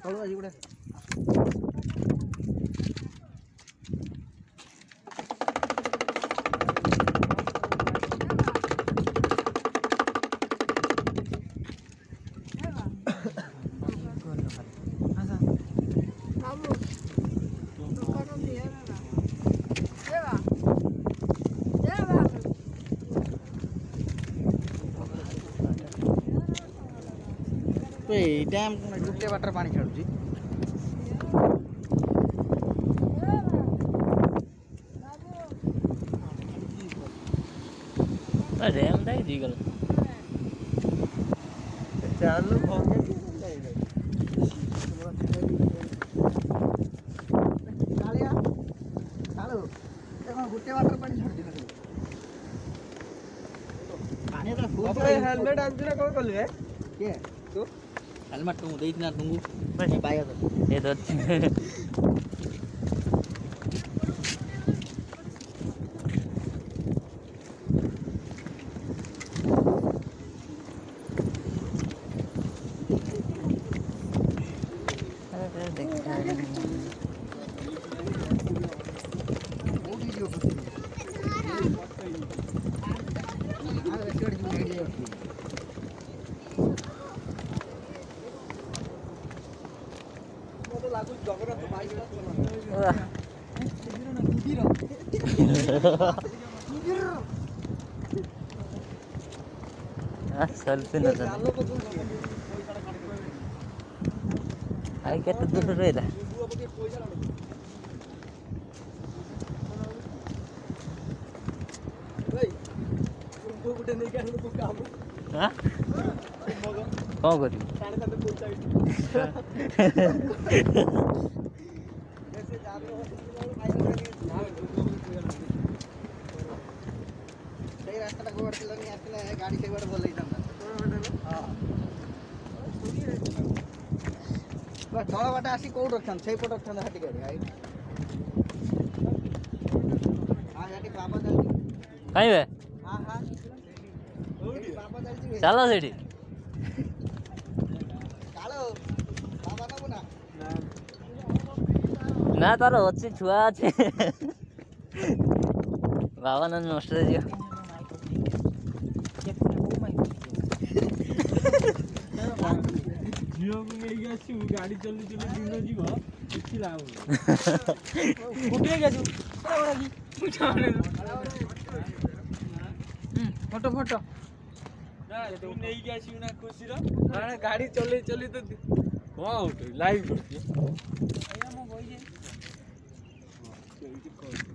ତଳୁ ଆଜି ଗୋଟେ ଡ୍ୟାମ୍ ଗୋଟେ ବାଟରେ ପାଣି ଛାଡୁଛି। डैमได้ดีกันଚାଲୁ ଗୋଟେ ବାଟରେ ପାଣି ଛାଡୁଛି ହେଲମେଟ ଆଣିଛୁ ନା କଣ କଲୁ କିଏ ତୁ ହେଲମେଟ ତୁ ଦେଇଛି ନା ତୁମକୁ ପାଇବା ଏ ତ सेल्फी न आई केते दूर रहला हां कौन करी गाड़ी से बोल तल बाटे आसी कौट रखा से पट रखा हाटी गाड़ी कहीं बे चलो सेठी ना तार अच्छी छुआ अच्छे बाबा ना नष्ट गाड़ी चल दिन जीव कि लाभ फोटो फोटो नहीं आसू ना खुशी गाड़ी चल चल तो कौन लाइव कर